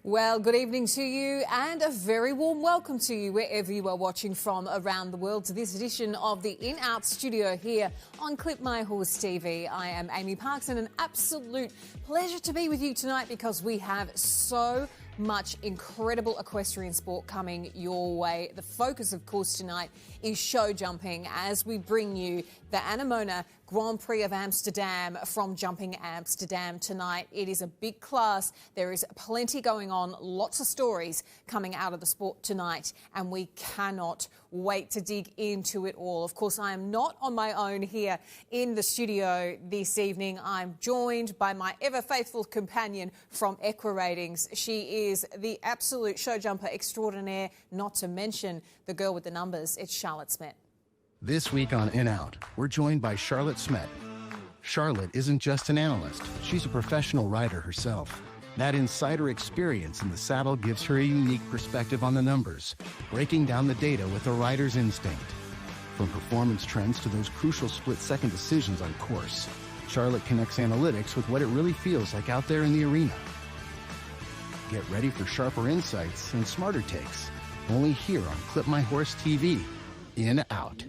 Well, good evening to you and a very warm welcome to you wherever you are watching from around the world to this edition of the In Out studio here on Clip My Horse TV. I am Amy Parks and an absolute pleasure to be with you tonight because we have so much incredible equestrian sport coming your way. The focus, of course, tonight is show jumping as we bring you the Anamona Grand Prix of Amsterdam from Jumping Amsterdam tonight. It is a big class. There is plenty going on, lots of stories coming out of the sport tonight, and we cannot wait to dig into it all. Of course, I am not on my own here in the studio this evening. I'm joined by my ever faithful companion from Equeratings. She is the absolute show jumper extraordinaire, not to mention the girl with the numbers. It's Charlotte Smet. This week on In Out, we're joined by Charlotte Smet. Charlotte isn't just an analyst, she's a professional rider herself. That insider experience in the saddle gives her a unique perspective on the numbers, breaking down the data with a rider's instinct. From performance trends to those crucial split-second decisions on course, Charlotte connects analytics with what it really feels like out there in the arena. Get ready for sharper insights and smarter takes, only here on Clip My Horse TV. In Out.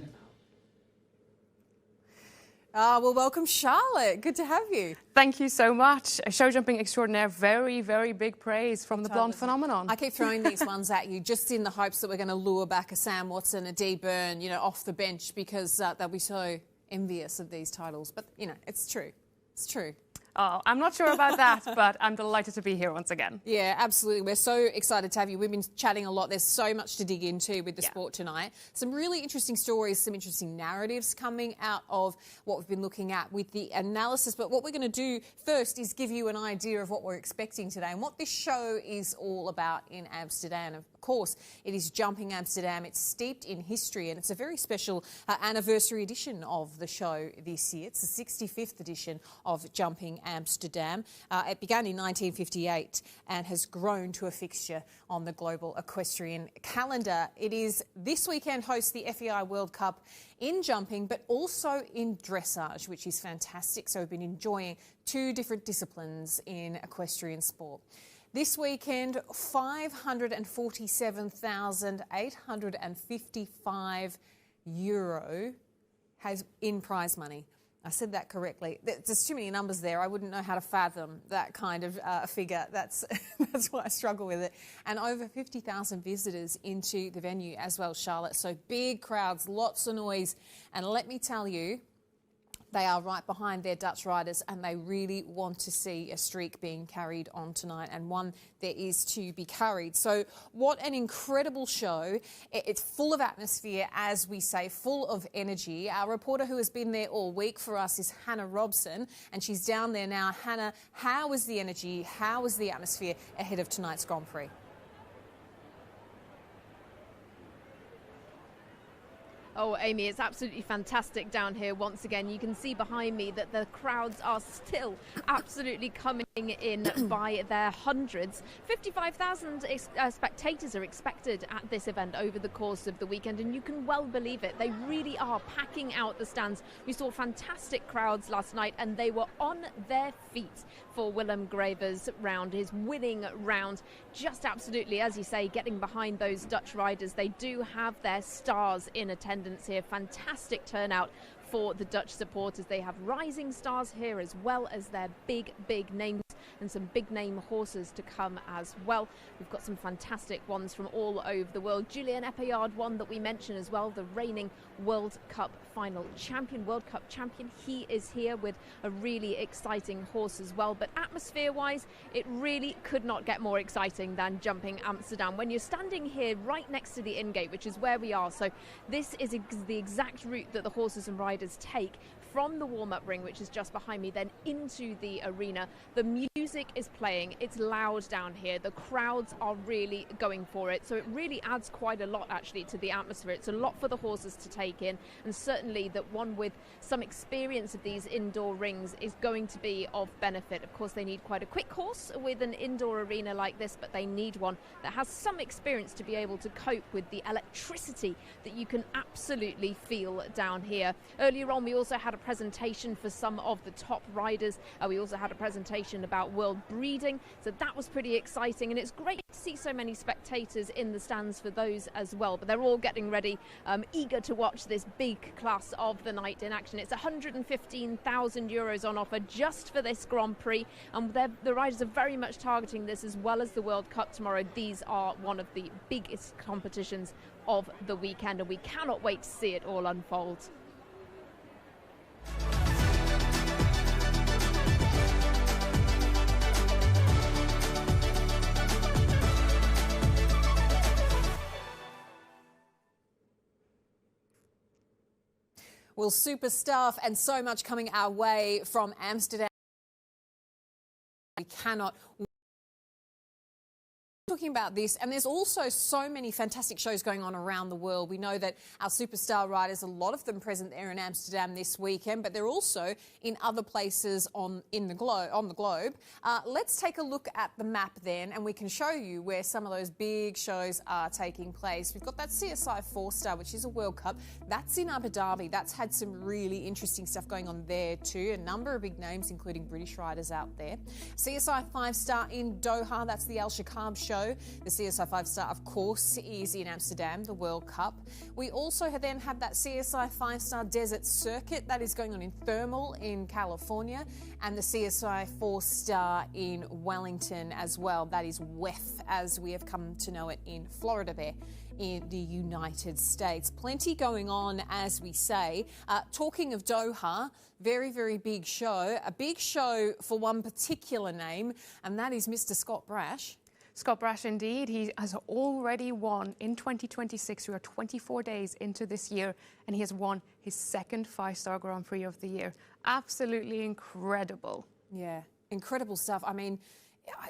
Well, welcome, Charlotte. Good to have you. Thank you so much. A show jumping extraordinaire. Very, very big praise from the blonde phenomenon. I keep throwing these ones at you just in the hopes that we're going to lure back a Sam Watson, a Dee Byrne, off the bench because they'll be so envious of these titles. But, it's true. It's true. Oh, I'm not sure about that, but I'm delighted to be here once again. Yeah, absolutely. We're so excited to have you. We've been chatting a lot. There's so much to dig into with the sport tonight. Some really interesting stories, some interesting narratives coming out of what we've been looking at with the analysis. But what we're going to do first is give you an idea of what we're expecting today and what this show is all about in Amsterdam. Of course, it is Jumping Amsterdam. It's steeped in history and it's a very special anniversary edition of the show this year. It's the 65th edition of Jumping Amsterdam. It began in 1958 and has grown to a fixture on the global equestrian calendar. It is this weekend hosts the FEI World Cup in jumping, but also in dressage, which is fantastic. So we've been enjoying two different disciplines in equestrian sport. This weekend, €547,855 has in prize money. I said that correctly. There's too many numbers there. I wouldn't know how to fathom that kind of figure. That's why I struggle with it. And over 50,000 visitors into the venue as well, Charlotte. So big crowds, lots of noise. And let me tell you, they are right behind their Dutch riders and they really want to see a streak being carried on tonight and one there is to be carried. So what an incredible show. It's full of atmosphere, as we say, full of energy. Our reporter who has been there all week for us is Hannah Robson and she's down there now. Hannah, how is the energy? How is the atmosphere ahead of tonight's Grand Prix? Oh, Amy, it's absolutely fantastic down here once again. You can see behind me that the crowds are still absolutely coming in by their hundreds. 55,000 spectators are expected at this event over the course of the weekend, and you can well believe it. They really are packing out the stands. We saw fantastic crowds last night, and they were on their feet for Willem Graver's round, his winning round. Just absolutely, as you say, getting behind those Dutch riders. They do have their stars in attendance here. Fantastic turnout for the Dutch supporters. They have rising stars here as well as their big names and some big name horses to come as well. We've got some fantastic ones from all over the world. Julien Epayard, one that we mentioned as well, the reigning World Cup final champion, World Cup champion. He is here with a really exciting horse as well. But atmosphere-wise, it really could not get more exciting than Jumping Amsterdam. When you're standing here right next to the in-gate, which is where we are, so this is the exact route that the horses and riders take from the warm-up ring, which is just behind me, then into the arena. The music is playing. It's loud down here. The crowds are really going for it. So it really adds quite a lot, actually, to the atmosphere. It's a lot for the horses to take in, and certainly that one with some experience of these indoor rings is going to be of benefit. Of course, they need quite a quick horse with an indoor arena like this, but they need one that has some experience to be able to cope with the electricity that you can absolutely feel down here. Earlier on, we also had a presentation for some of the top riders. We also had a presentation about world breeding. So that was pretty exciting, and it's great to see so many spectators in the stands for those as well. But they're all getting ready, eager to watch this big class of the night in action. It's 115,000 euros on offer just for this Grand Prix, and the riders are very much targeting this as well as the World Cup tomorrow. These are one of the biggest competitions of the weekend, and we cannot wait to see it all unfold. Well, super stuff and so much coming our way from Amsterdam. We cannot talking about this, and there's also so many fantastic shows going on around the world. We know that our superstar riders, a lot of them present there in Amsterdam this weekend, but they're also in other places on the globe. Let's take a look at the map then, and we can show you where some of those big shows are taking place. We've got that CSI 4-star, which is a World Cup. That's in Abu Dhabi. That's had some really interesting stuff going on there too. A number of big names, including British riders out there. CSI 5-star in Doha. That's the Al Shakab show. The CSI 5-star, of course, is in Amsterdam, the World Cup. We also then have that CSI 5-star Desert Circuit that is going on in Thermal in California, and the CSI 4-star in Wellington as well. That is WEF, as we have come to know it in Florida there in the United States. Plenty going on, as we say. Talking of Doha, very, very big show. A big show for one particular name, and that is Mr. Scott Brash. Scott Brash, indeed. He has already won in 2026. We are 24 days into this year, and he has won his second 5-star Grand Prix of the year. Absolutely incredible. Yeah, incredible stuff. I mean,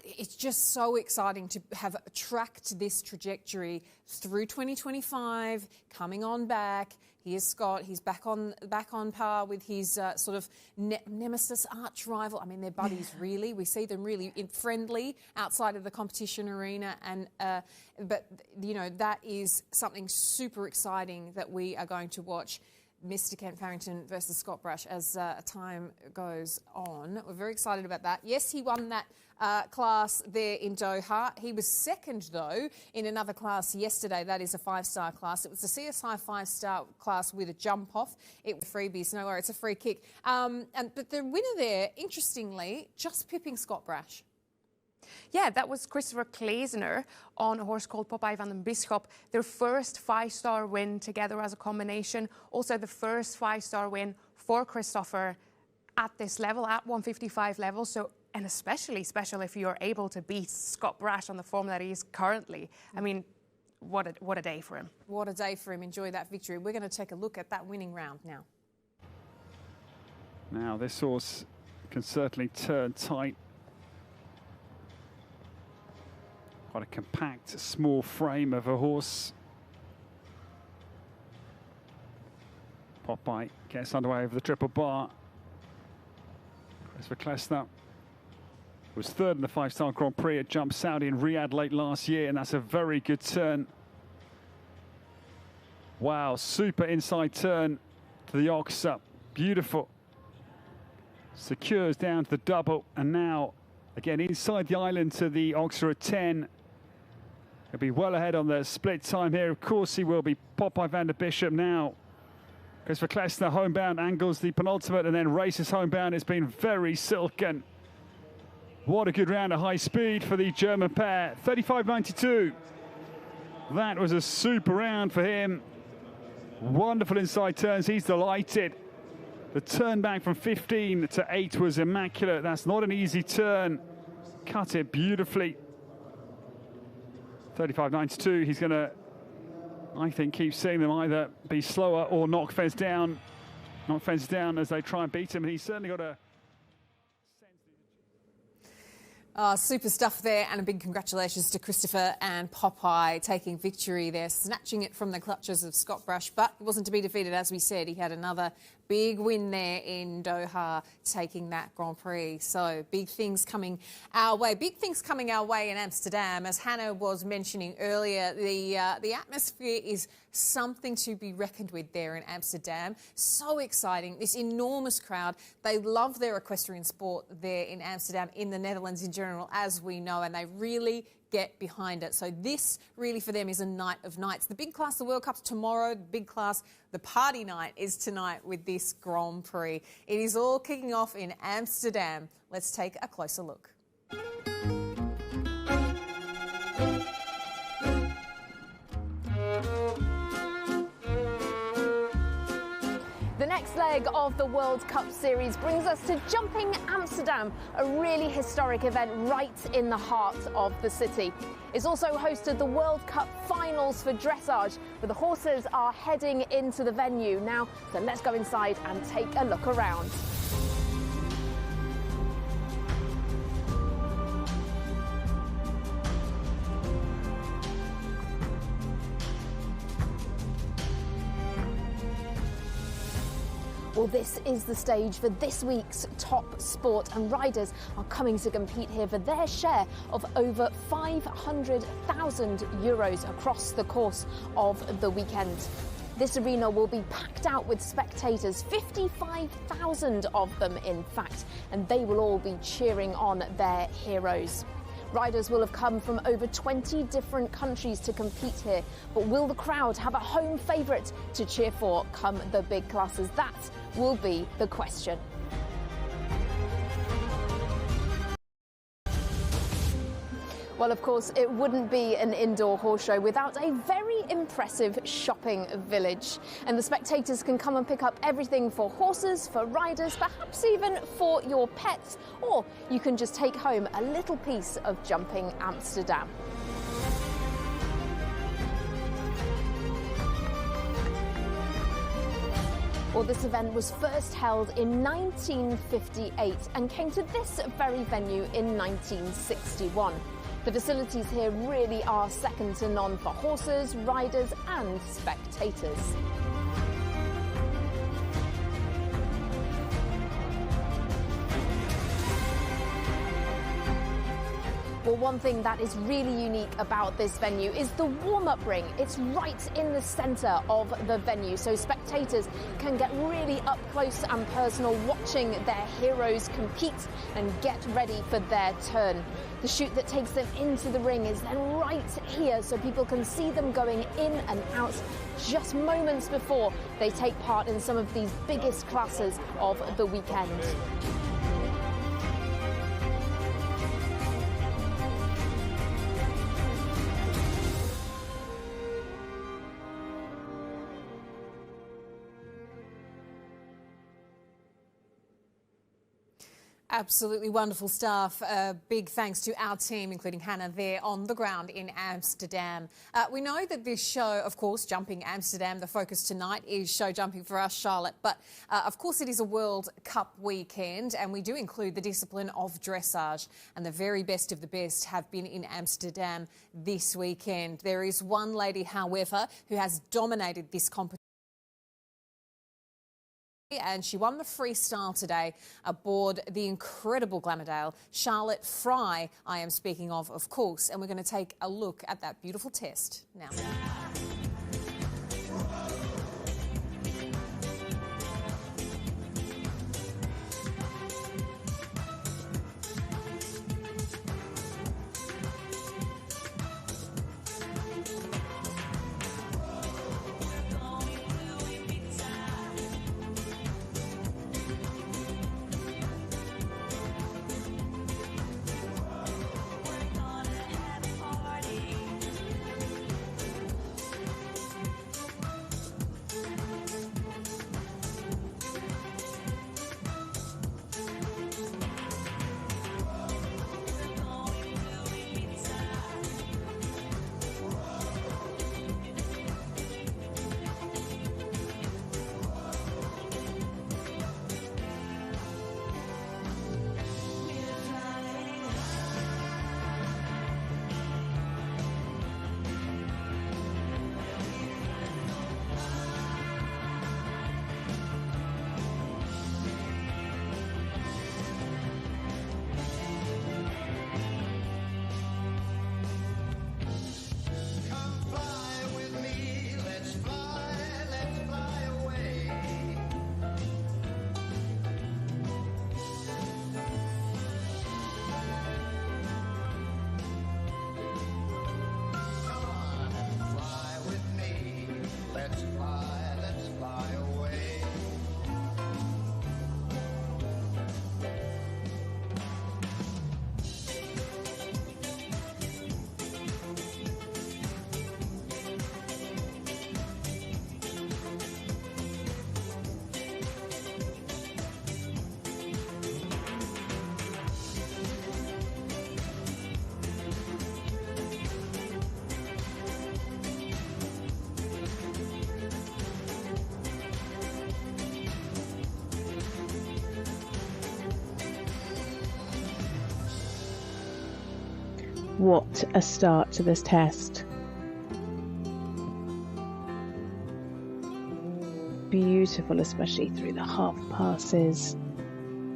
it's just so exciting to have tracked this trajectory through 2025, coming on back. Here's Scott. He's back on par with his sort of nemesis, arch rival. I mean, they're buddies, really. We see them really friendly outside of the competition arena, and but you know, that is something super exciting that we are going to watch. Mr. Kent Farrington versus Scott Brash as time goes on. We're very excited about that. Yes, he won that class there in Doha. He was second, though, in another class yesterday. That is a 5-star class. It was the CSI 5-star class with a jump off. It was freebies. No worry, it's a free kick. But the winner there, interestingly, just pipping Scott Brash. Yeah, that was Christopher Kleesner on a horse called Popeye van den Bisschop. Their first 5-star win together as a combination. Also the first 5-star win for Christopher at this level, at 155 level. So, and especially special if you're able to beat Scott Brash on the form that he is currently. I mean, what a day for him. What a day for him. Enjoy that victory. We're going to take a look at that winning round now. Now, this horse can certainly turn tight. Quite a compact, small frame of a horse. Popeye gets underway over the triple bar. Christopher Kleesner was third in the 5-star Grand Prix at Jump Saudi in Riyadh late last year, and that's a very good turn. Wow, super inside turn to the ox up. Beautiful. Secures down to the double, and now again inside the island to the Oxer at 10. He'll be well ahead on the split time here. Of course he will be. Popeye van der Bisschop now. Christopher Kleesner homebound, angles the penultimate and then races homebound. It's been very silken. What a good round at high speed for the German pair. 35.92. That was a super round for him. Wonderful inside turns. He's delighted. The turn back from 15 to 8 was immaculate. That's not an easy turn. Cut it beautifully. 35.92. He's going to, I think, keep seeing them either be slower or knock Fez down. Knock Fez down as they try and beat him. And he's certainly got a... Super stuff there, and a big congratulations to Christopher and Popeye taking victory there, snatching it from the clutches of Scott Brash, but it wasn't to be defeated. As we said, he had another big win there in Doha, taking that Grand Prix. So big things coming our way. Big things coming our way in Amsterdam. As Hannah was mentioning earlier, the atmosphere is something to be reckoned with there in Amsterdam. So exciting. This enormous crowd. They love their equestrian sport there in Amsterdam, in the Netherlands in general, as we know, and they really get behind it. So this really for them is a night of nights. The big class, the World Cup's tomorrow. The big class, the party night, is tonight with this Grand Prix. It is all kicking off in Amsterdam. Let's take a closer look. The next leg of the World Cup series brings us to Jumping Amsterdam, a really historic event right in the heart of the city. It's also hosted the World Cup finals for dressage, where the horses are heading into the venue now. So let's go inside and take a look around. Well, this is the stage for this week's top sport, and riders are coming to compete here for their share of over €500,000 across the course of the weekend. This arena will be packed out with spectators, 55,000 of them in fact, and they will all be cheering on their heroes. Riders will have come from over 20 different countries to compete here, but will the crowd have a home favourite to cheer for come the big classes? That will be the question. Well, of course, it wouldn't be an indoor horse show without a very impressive shopping village. And the spectators can come and pick up everything for horses, for riders, perhaps even for your pets, or you can just take home a little piece of Jumping Amsterdam. Well, this event was first held in 1958 and came to this very venue in 1961. The facilities here really are second to none for horses, riders and spectators. Well, one thing that is really unique about this venue is the warm-up ring. It's right in the centre of the venue, so spectators can get really up close and personal watching their heroes compete and get ready for their turn. The chute that takes them into the ring is then right here, so people can see them going in and out just moments before they take part in some of these biggest classes of the weekend. Absolutely wonderful stuff. Big thanks to our team, including Hannah, there on the ground in Amsterdam. We know that this show, of course, Jumping Amsterdam, the focus tonight is show jumping for us, Charlotte. But, of course, it is a World Cup weekend, and we do include the discipline of dressage. And the very best of the best have been in Amsterdam this weekend. There is one lady, however, who has dominated this competition, and she won the freestyle today aboard the incredible Glamourdale. Charlotte Prix, I am speaking of course, and we're going to take a look at that beautiful test now. What a start to this test. Beautiful, especially through the half passes.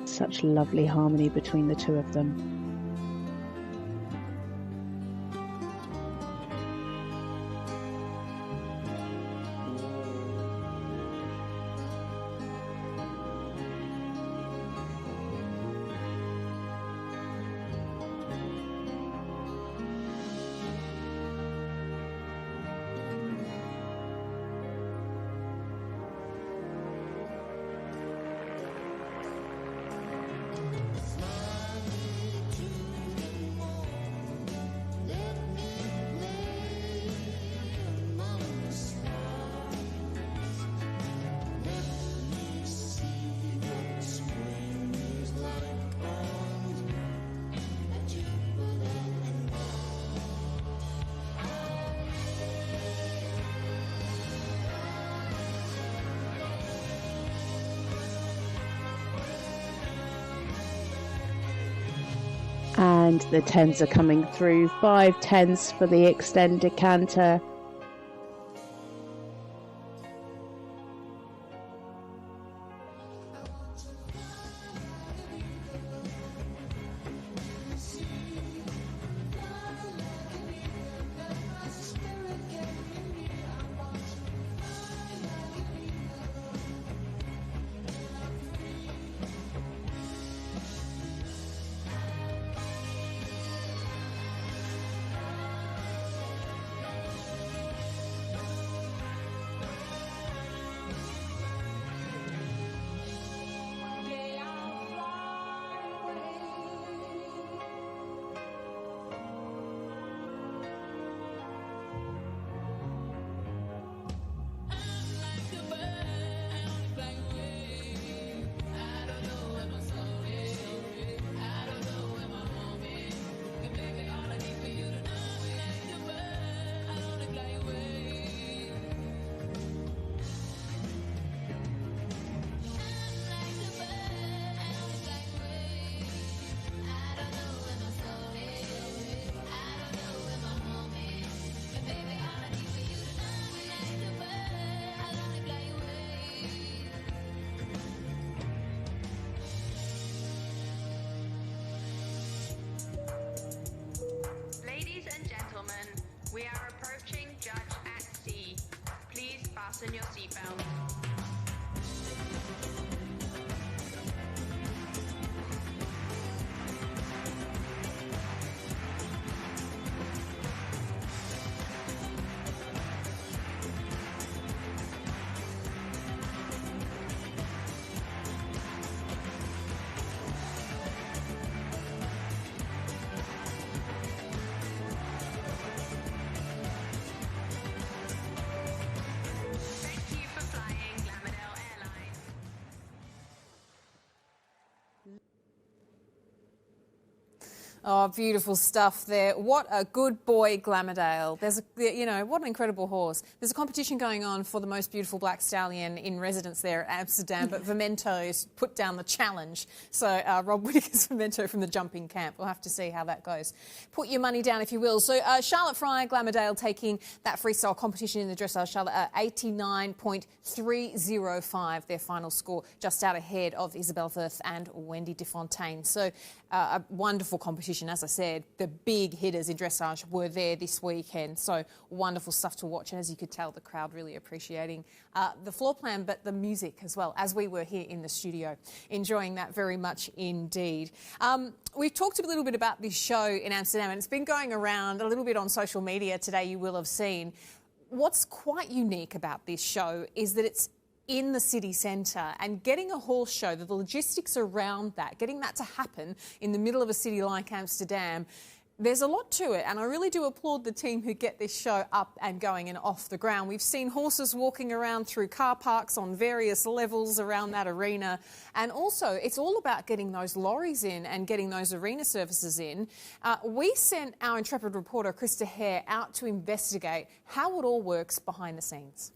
Such lovely harmony between the two of them. And the 10s are coming through. 5 10s for the extended canter. We are approaching Judge at Sea. Please fasten your seatbelt. Oh, beautiful stuff there. What a good boy, Glamourdale. There's, what an incredible horse. There's a competition going on for the most beautiful black stallion in residence there at Amsterdam, but Vemento's put down the challenge. So Rob Whittaker's Vemento from the jumping camp. We'll have to see how that goes. Put your money down if you will. So Charlotte Fry, Glamourdale taking that freestyle competition in the dressage. Charlotte 89.305, their final score, just out ahead of Isabelle Verth and Wendy Defontaine. So a wonderful competition. As I said, the big hitters in dressage were there this weekend. So wonderful stuff to watch. And as you could tell, the crowd really appreciating the floor plan, but the music as well, as we were here in the studio, enjoying that very much indeed. We've talked a little bit about this show in Amsterdam, and it's been going around a little bit on social media today, you will have seen. What's quite unique about this show is that it's in the city centre, and getting a horse show, the logistics around that, getting that to happen in the middle of a city like Amsterdam, there's a lot to it, and I really do applaud the team who get this show up and going and off the ground. We've seen horses walking around through car parks on various levels around that arena, and also it's all about getting those lorries in and getting those arena services in. We sent our intrepid reporter Krista Hare out to investigate how it all works behind the scenes.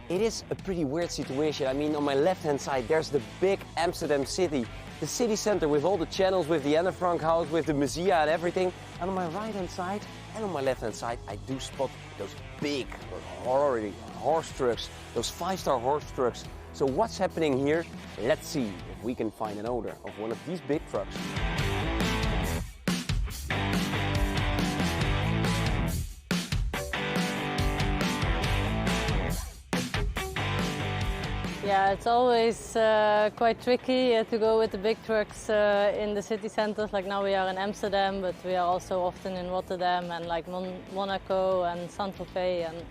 It is a pretty weird situation. I mean, on my left-hand side, there's the big Amsterdam city, the city center with all the channels, with the Anne Frank house, with the museum and everything. And on my right hand side and on my left hand side, I do spot those big horse trucks, those 5-star horse trucks. So what's happening here? Let's see if we can find an owner of one of these big trucks. Yeah, it's always quite tricky to go with the big trucks in the city centers. Like now we are in Amsterdam, but we are also often in Rotterdam and like Monaco and Saint-Tropez and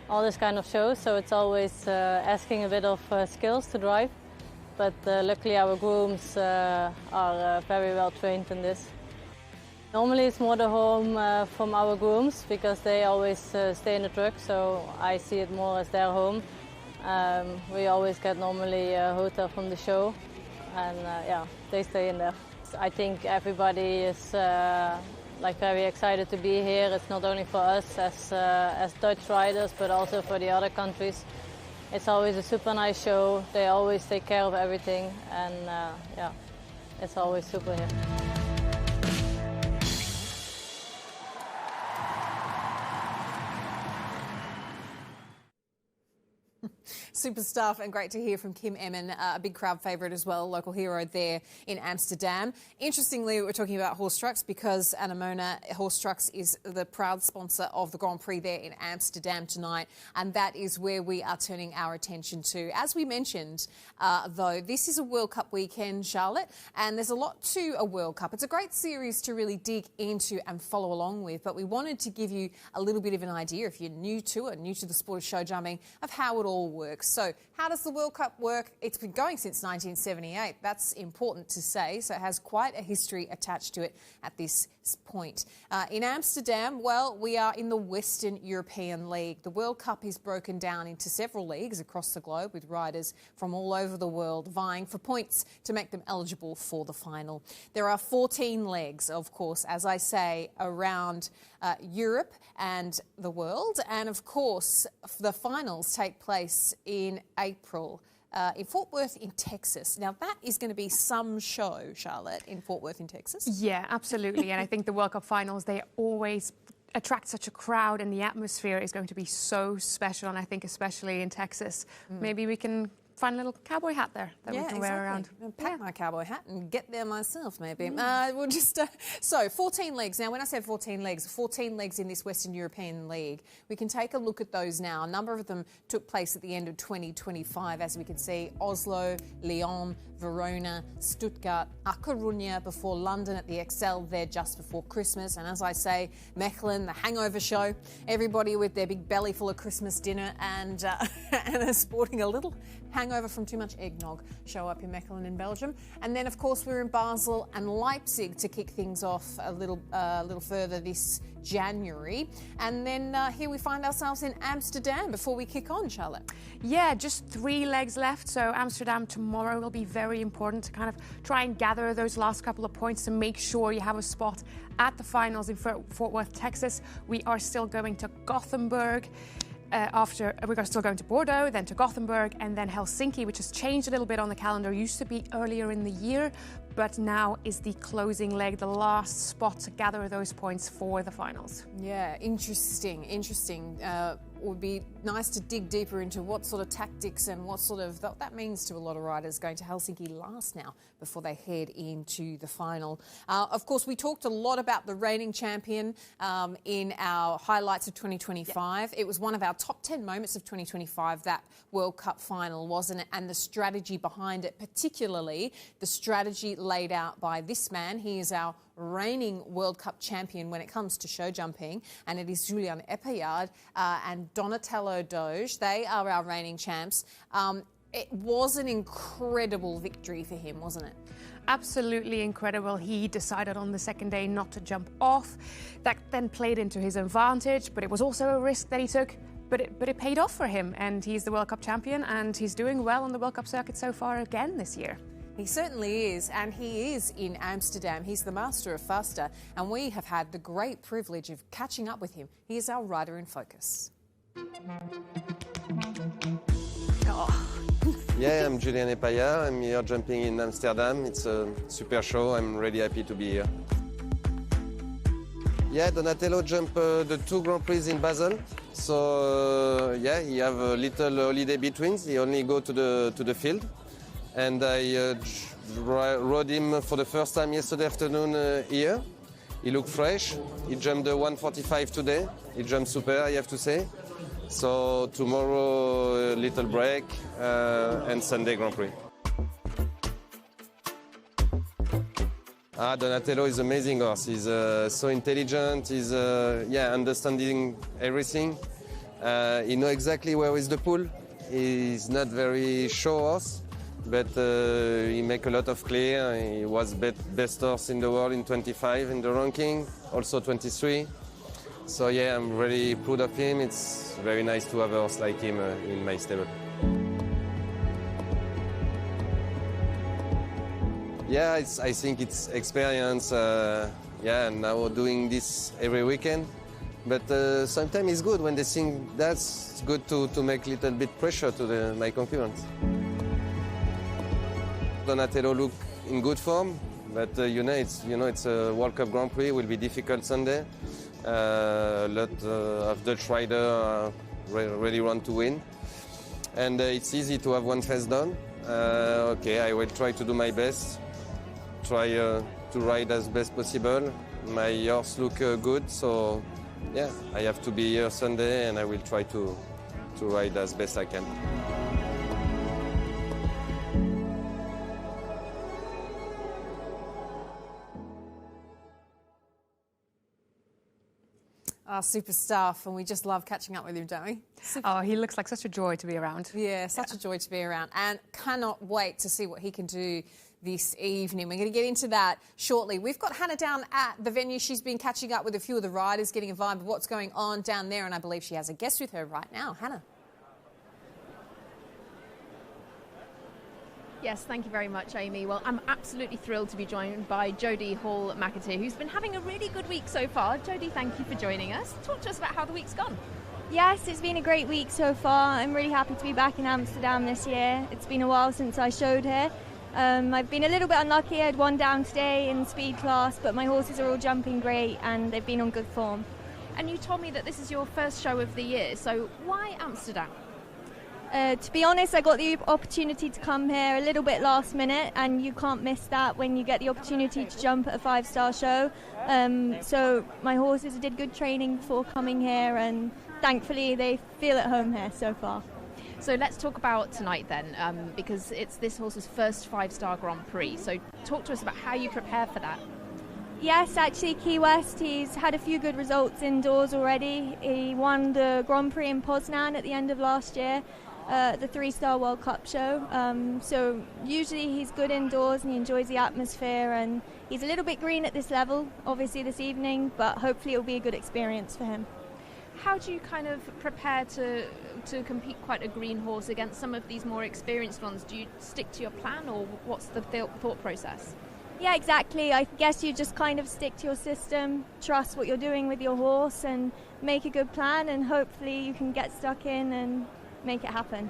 all this kind of shows. So it's always asking a bit of skills to drive. But luckily our grooms are very well trained in this. Normally it's more the home from our grooms because they always stay in the truck, so I see it more as their home. We always get normally a hotel from the show, and yeah, they stay in there. I think everybody is like very excited to be here. It's not only for us as Dutch riders, but also for the other countries. It's always a super nice show. They always take care of everything, and yeah, it's always super here. Super stuff, and great to hear from Kim Emmen, a big crowd favourite as well, local hero there in Amsterdam. Interestingly, we're talking about horse trucks because Anamona Horse Trucks is the proud sponsor of the Grand Prix there in Amsterdam tonight, and that is where we are turning our attention to. As we mentioned, though, this is a World Cup weekend, Charlotte, and there's a lot to a World Cup. It's a great series to really dig into and follow along with, but we wanted to give you a little bit of an idea, if you're new to it, new to the sport of show jumping, of how it all works. So how does the World Cup work? It's been going since 1978. That's important to say. So it has quite a history attached to it at this point. In Amsterdam, well, we are in the Western European League. The World Cup is broken down into several leagues across the globe with riders from all over the world vying for points to make them eligible for the final. There are 14 legs, of course, as I say, around Europe and the world. And of course, the finals take place in April in Fort Worth in Texas. Now, that is going to be some show, Charlotte, in Fort Worth in Texas. Yeah, absolutely. And I think the World Cup finals, they always attract such a crowd, and the atmosphere is going to be so special. And I think especially in Texas, maybe we can find a little cowboy hat there that we can wear around. I'll pack my cowboy hat and get there myself, maybe. We'll just so 14 legs. Now, when I say 14 legs in this Western European League, we can take a look at those now. A number of them took place at the end of 2025, as we can see: Oslo, Lyon, Verona, Stuttgart, A Coruña before London at the Excel there just before Christmas. And as I say, Mechelen, the hangover show. Everybody with their big belly full of Christmas dinner and are sporting a little hangover from too much eggnog show up in Mechelen in Belgium. And then, of course, we're in Basel and Leipzig to kick things off a little further this January. And then here we find ourselves in Amsterdam before we kick on, Charlotte. Yeah, just 3 legs left. So Amsterdam tomorrow will be very important to kind of try and gather those last couple of points to make sure you have a spot at the finals in Fort Worth, Texas. We are still going to Gothenburg. We're still going to Bordeaux, then to Gothenburg, and then Helsinki, which has changed a little bit on the calendar. Used to be earlier in the year, but now is the closing leg, the last spot to gather those points for the finals. Yeah, interesting. Would be nice to dig deeper into what sort of tactics and what sort of that means to a lot of riders going to Helsinki last now before they head into the final. Of course, we talked a lot about the reigning champion in our highlights of 2025. Yep. It was one of our top 10 moments of 2025, that World Cup final, wasn't it? And the strategy behind it, particularly the strategy laid out by this man. He is our reigning World Cup champion when it comes to show jumping, and it is Julian Eppeyard and Donatello Doge. They are our reigning champs. It was an incredible victory for him, wasn't it? Absolutely incredible. He decided on the second day not to jump off. That then played into his advantage, but it was also a risk that he took. But it paid off for him, and he's the World Cup champion, and he's doing well on the World Cup circuit so far again this year. He certainly is, and he is in Amsterdam. He's the master of faster, and we have had the great privilege of catching up with him. He is our rider in focus. Oh. Yeah, I'm Julien Epaya. I'm here jumping in Amsterdam. It's a super show. I'm really happy to be here. Yeah, Donatello jumped the 2 Grand Prix in Basel. So yeah, he have a little holiday between. He only go to the field. And I rode him for the first time yesterday afternoon here. He looked fresh. He jumped the 145 today. He jumped super, I have to say. So tomorrow, a little break, and Sunday Grand Prix. Donatello is an amazing horse. He's so intelligent. He's understanding everything. He knows exactly where is the pool. He's not very show horse, but he make a lot of clear. He was best horse in the world in 25 in the ranking, also 23. So yeah, I'm really proud of him. It's very nice to have a horse like him in my stable. Yeah, I think it's experience. And now doing this every weekend. But sometimes it's good when they think that's good to make a little bit pressure to my concurrents. Donatello look in good form, but it's a World Cup Grand Prix. Will be difficult Sunday. A lot of Dutch riders really want to win, and it's easy to have one face down. Okay, I will try to do my best. Try to ride as best possible. My horse look good, so yeah, I have to be here Sunday, and I will try to ride as best I can. Super stuff, and we just love catching up with him, don't we? Oh, he looks like such a joy to be around. Yeah, such a joy to be around, and cannot wait to see what he can do this evening. We're going to get into that shortly. We've got Hannah down at the venue. She's been catching up with a few of the riders, getting a vibe of what's going on down there, and I believe she has a guest with her right now. Hannah. Yes, thank you very much, Amy. Well, I'm absolutely thrilled to be joined by Jodie Hall-McAteer, who's been having a really good week so far. Jodie, thank you for joining us. Talk to us about how the week's gone. Yes, it's been a great week so far. I'm really happy to be back in Amsterdam this year. It's been a while since I showed here. I've been a little bit unlucky. I had one down today in speed class, but my horses are all jumping great and they've been on good form. And you told me that this is your first show of the year, so why Amsterdam? To be honest, I got the opportunity to come here a little bit last minute, and you can't miss that when you get the opportunity to jump at a 5-star show. So my horses did good training before coming here, and thankfully they feel at home here so far. So let's talk about tonight then, because it's this horse's first 5-star Grand Prix. So talk to us about how you prepare for that. Yes, actually Key West, he's had a few good results indoors already. He won the Grand Prix in Poznan at the end of last year. The 3-star World Cup show. So usually he's good indoors and he enjoys the atmosphere, and he's a little bit green at this level, obviously this evening, but hopefully it'll be a good experience for him. How do you kind of prepare to compete quite a green horse against some of these more experienced ones? Do you stick to your plan, or what's the thought process? Yeah, exactly. I guess you just kind of stick to your system, trust what you're doing with your horse and make a good plan, and hopefully you can get stuck in and make it happen.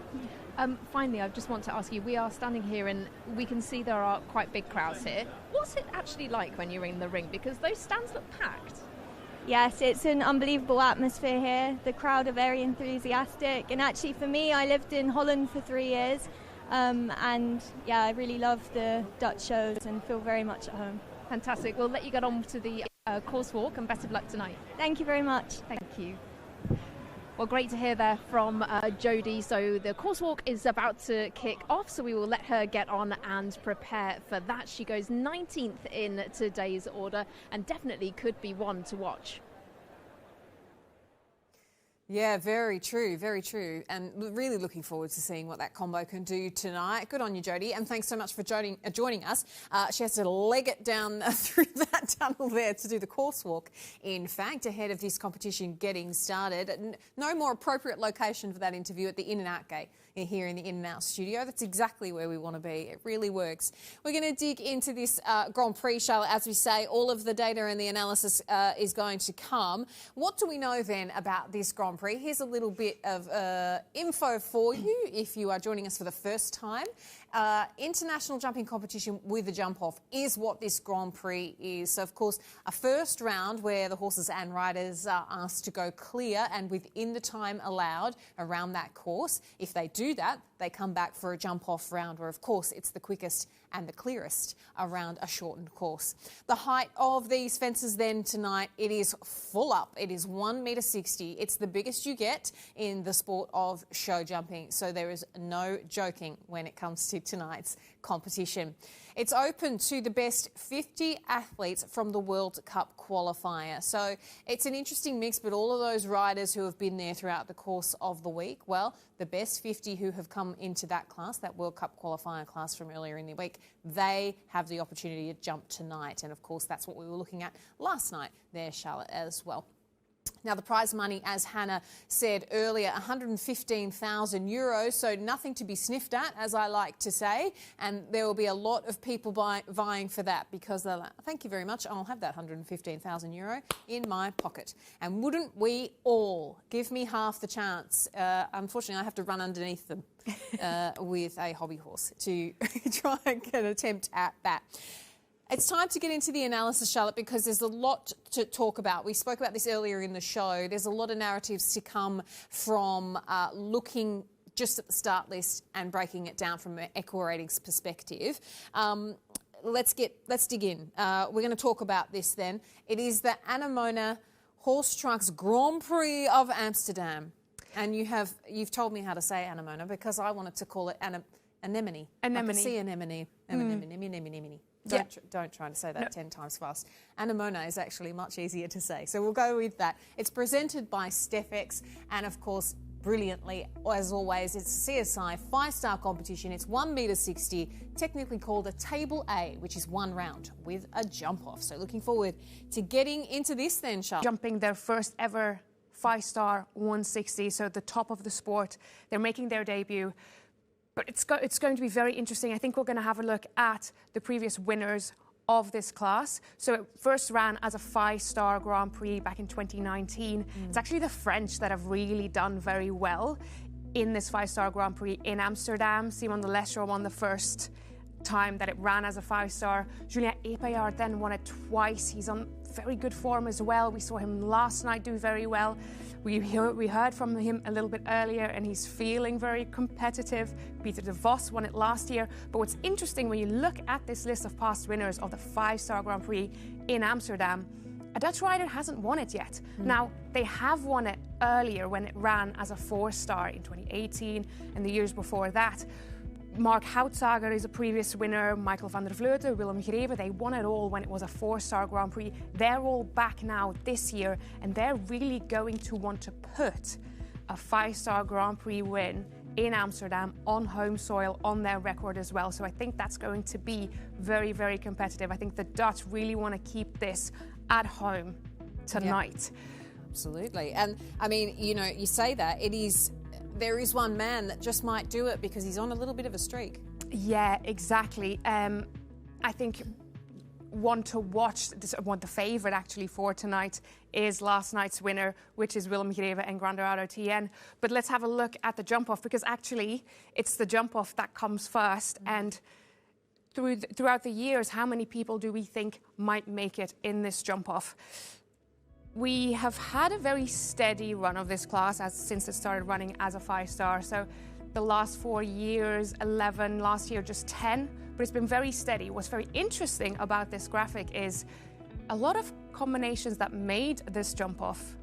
Finally, I just want to ask you, we are standing here and we can see there are quite big crowds here. What's it actually like when you're in the ring? Because those stands look packed. Yes, it's an unbelievable atmosphere here. The crowd are very enthusiastic, and actually for me, I lived in Holland for 3 years, and yeah, I really love the Dutch shows and feel very much at home. Fantastic. We'll let you get on to the course walk, and best of luck tonight. Thank you very much. Thank you. Well, great to hear there from Jodie. So the course walk is about to kick off, so we will let her get on and prepare for that. She goes 19th in today's order and definitely could be one to watch. Yeah, very true, and really looking forward to seeing what that combo can do tonight. Good on you, Jodie, and thanks so much for joining us. She has to leg it down through that tunnel there to do the course walk, in fact, ahead of this competition getting started. No more appropriate location for that interview at the In and Out gate here in the In and Out studio. That's exactly where we want to be. It really works. We're going to dig into this Grand Prix, Charlotte. As we say, all of the data and the analysis is going to come. What do we know then about this Grand Grand Prix. Here's a little bit of info for you if you are joining us for the first time. International jumping competition with a jump-off is what this Grand Prix is. So, of course, a first round where the horses and riders are asked to go clear and within the time allowed around that course. If they do that, they come back for a jump-off round where, of course, it's the quickest and the clearest around a shortened course. The height of these fences then tonight, it is full up. It is 1.60 metre. It's the biggest you get in the sport of show jumping. So there is no joking when it comes to tonight's competition. It's open to the best 50 athletes from the World Cup qualifier. So it's an interesting mix, but all of those riders who have been there throughout the course of the week, well, the best 50 who have come into that class, that World Cup qualifier class from earlier in the week, they have the opportunity to jump tonight. And of course, that's what we were looking at last night there, Charlotte, as well. Now, the prize money, as Hannah said earlier, €115,000, so nothing to be sniffed at, as I like to say. And there will be a lot of people vying for that because they're like, thank you very much, I'll have that €115,000 in my pocket. And wouldn't we all? Give me half the chance. Unfortunately, I have to run underneath them with a hobby horse to try and get an attempt at that. It's time to get into the analysis, Charlotte, because there's a lot to talk about. We spoke about this earlier in the show. There's a lot of narratives to come from looking just at the start list and breaking it down from an equi-ratings perspective. Let's dig in. We're going to talk about this then. It is the Anemone Horse Trucks Grand Prix of Amsterdam. And you've told me how to say Anemone because I wanted to call it anemone. Anemone. Sea anemone. Anemone. Don't try to say that 10 times fast. Anemone is actually much easier to say, so we'll go with that. It's presented by Stefex, and of course, brilliantly, as always, it's a CSI 5-star competition. It's 1.60 metre, technically called a Table A, which is one round with a jump-off. So looking forward to getting into this then, Charlotte. Jumping their first ever 5-star 160, so at the top of the sport. They're making their debut. But it's going to be very interesting. I think we're going to have a look at the previous winners of this class. So it first ran as a 5-star Grand Prix back in 2019. It's actually the French that have really done very well in this 5-star Grand Prix in Amsterdam. Simon de Lestre won the first time that it ran as a 5-star. Julien Epayard then won it twice. He's on very good form as well. We saw him last night do very well. We heard from him a little bit earlier, and he's feeling very competitive. Peter de Vos won it last year. But what's interesting when you look at this list of past winners of the 5-star Grand Prix in Amsterdam, a Dutch rider hasn't won it yet. Now, they have won it earlier when it ran as a 4-star in 2018 and the years before that. Mark Houtzager is a previous winner, Michael van der Vleuten, Willem Greve, they won it all when it was a 4-star Grand Prix. They're all back now this year, and they're really going to want to put a 5-star Grand Prix win in Amsterdam on home soil on their record as well. So I think that's going to be very, very competitive. I think the Dutch really want to keep this at home tonight. Yeah, absolutely. And I mean, you say that, there is one man that just might do it because he's on a little bit of a streak. Yeah, exactly. I think one to watch, the favourite actually for tonight is last night's winner, which is Willem Greve and Grandorado TN. But let's have a look at the jump-off, because actually it's the jump-off that comes first. And throughout the years, how many people do we think might make it in this jump-off? We have had a very steady run of this class since it started running as a 5-star. So the last 4 years, 11, last year just 10, but it's been very steady. What's very interesting about this graphic is a lot of combinations that made this jump-off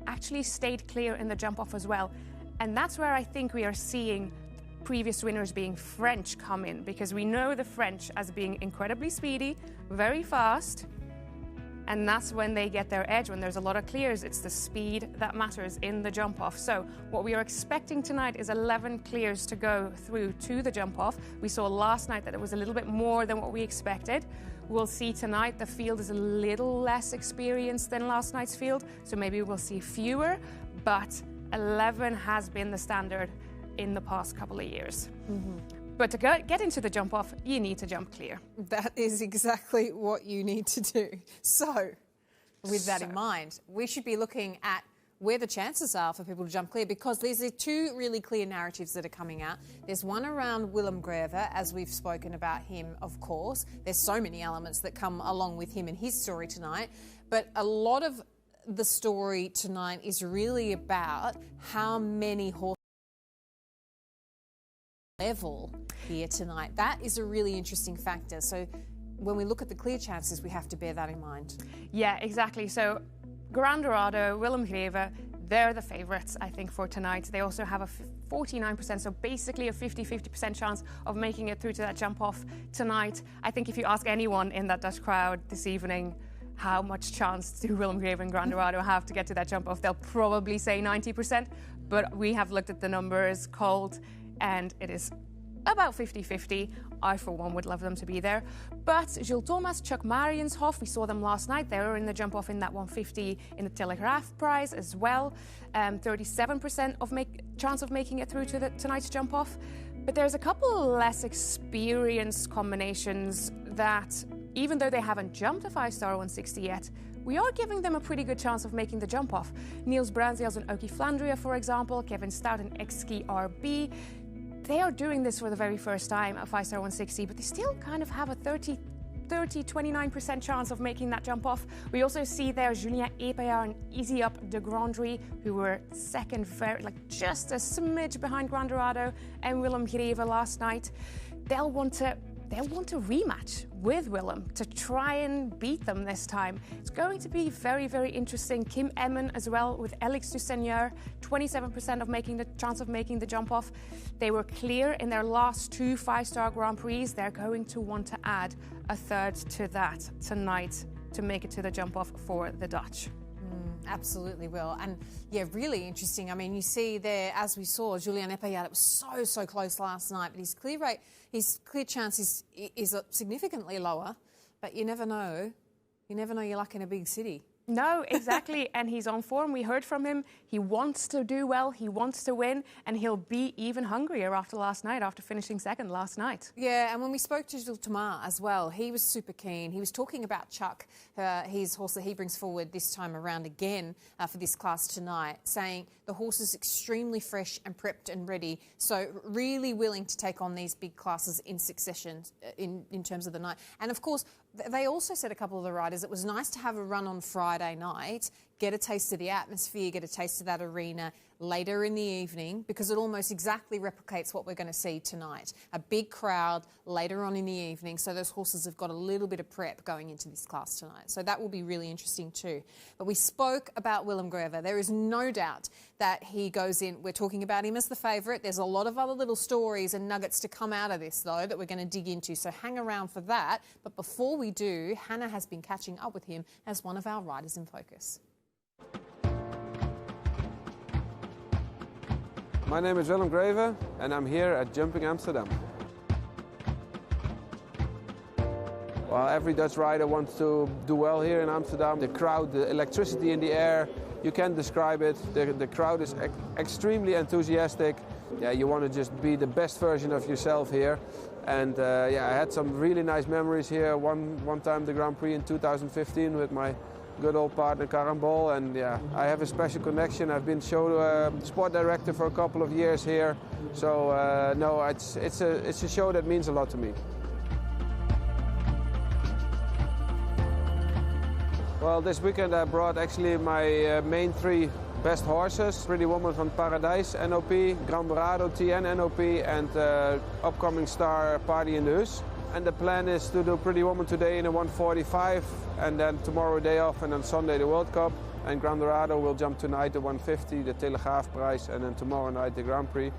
actually stayed clear in the jump-off as well. And that's where I think we are seeing previous winners being French come in, because we know the French as being incredibly speedy, very fast, and that's when they get their edge. When there's a lot of clears, it's the speed that matters in the jump-off. So what we are expecting tonight is 11 clears to go through to the jump-off. We saw last night that it was a little bit more than what we expected. We'll see tonight the field is a little less experienced than last night's field, so maybe we'll see fewer, but 11 has been the standard in the past couple of years. But to get into the jump-off, you need to jump clear. That is exactly what you need to do. So, with that in mind, we should be looking at where the chances are for people to jump clear, because there's two really clear narratives that are coming out. There's one around Willem Greve, as we've spoken about him, of course. There's so many elements that come along with him and his story tonight. But a lot of the story tonight is really about how many horses level here tonight. That is a really interesting factor. So when we look at the clear chances, we have to bear that in mind. Yeah, exactly. So Grand Dorado, Willem Greve, they're the favourites, I think, for tonight. They also have a 49%, so basically a 50-50% chance of making it through to that jump-off tonight. I think if you ask anyone in that Dutch crowd this evening, how much chance do Willem Greve and Grand Dorado have to get to that jump-off, they'll probably say 90%. But we have looked at the numbers cold, and it is about 50-50. I, for one, would love them to be there. But Jules Thomas, Chuck Marienshof, we saw them last night. They were in the jump-off in that 150 in the Telegraaf Prize as well. 37% chance of making it through to tonight's jump-off. But there's a couple less experienced combinations that, even though they haven't jumped a 5-star 160 yet, we are giving them a pretty good chance of making the jump-off. Niels Bruinzels and Oki Flandria, for example, Kevin Stout and X-Ski RB. They are doing this for the very first time, a 5-star 160, but they still kind of have a 29% chance of making that jump off. We also see there Julien Epeillard and Easy Up de Grandry, who were second, just a smidge behind Grand Dorado and Willem Greve last night. They'll want to rematch with Willem to try and beat them this time. It's going to be very, very interesting. Kim Emmen as well with Alex Dusseigneur, 27% chance of making the jump off. They were clear in their last 2 5-star Grand Prix. They're going to want to add a third to that tonight to make it to the jump off for the Dutch. Absolutely will. And yeah, really interesting. I mean, you see there, as we saw, Julien Epeillard, it was so close last night, but his clear chance is significantly lower, but you never know. You never know your luck in a big city. No, exactly. And he's on form. We heard from him. He wants to do well. He wants to win. And he'll be even hungrier after last night, after finishing second last night. Yeah, and when we spoke to Jules Thomas as well, he was super keen. He was talking about Chuck, his horse that he brings forward this time around again for this class tonight, saying the horse is extremely fresh and prepped and ready. So really willing to take on these big classes in succession in terms of the night. And of course, they also said, a couple of the riders, it was nice to have a run on Friday night, get a taste of the atmosphere, get a taste of that arena later in the evening, because it almost exactly replicates what we're going to see tonight. A big crowd later on in the evening, so those horses have got a little bit of prep going into this class tonight. So that will be really interesting too. But we spoke about Willem Greve. There is no doubt that he goes in. We're talking about him as the favourite. There's a lot of other little stories and nuggets to come out of this, though, that we're going to dig into. So hang around for that. But before we do, Hannah has been catching up with him as one of our riders in focus. My name is Willem Greve and I'm here at Jumping Amsterdam. Well, every Dutch rider wants to do well here in Amsterdam. The crowd, the electricity in the air, you can't describe it. The crowd is extremely enthusiastic. Yeah, you want to just be the best version of yourself here. And yeah, I had some really nice memories here. One time the Grand Prix in 2015 with my good old partner Karambol, and yeah, I have a special connection. I've been show sport director for a couple of years here, so no, it's a show that means a lot to me. Well, this weekend I brought actually my main 3 best horses: Pretty Woman van Paradijs NOP, Grand Dorado TN NOP, and upcoming star Party in the Hus. And the plan is to do Pretty Woman today in a 145, and then tomorrow day off, and then Sunday the World Cup. And Grand Dorado will jump tonight the 150, the Telegraaf Prize, and then tomorrow night the Grand Prix.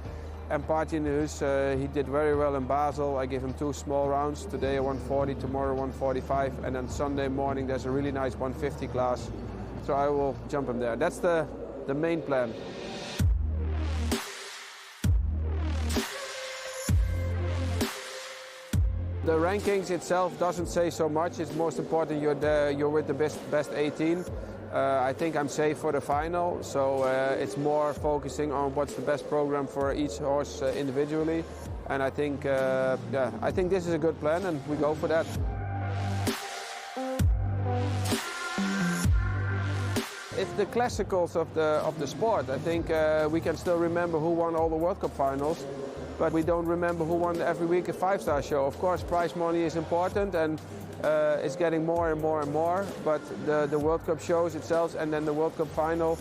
And Party in the Hus, he did very well in Basel. I gave him 2 small rounds, today a 140, tomorrow 145, and then Sunday morning there's a really nice 150 class. So I will jump him there. That's the main plan. The rankings itself doesn't say so much. It's most important you're with the best 18. I think I'm safe for the final, so it's more focusing on what's the best program for each horse individually. And I think, yeah, I think this is a good plan, and we go for that. it's the classicals of the sport. I think we can still remember who won all the World Cup finals, but we don't remember who won every week a five-star show. Of course, prize money is important, and it's getting more and more and more. But the World Cup shows itself, and then the World Cup final,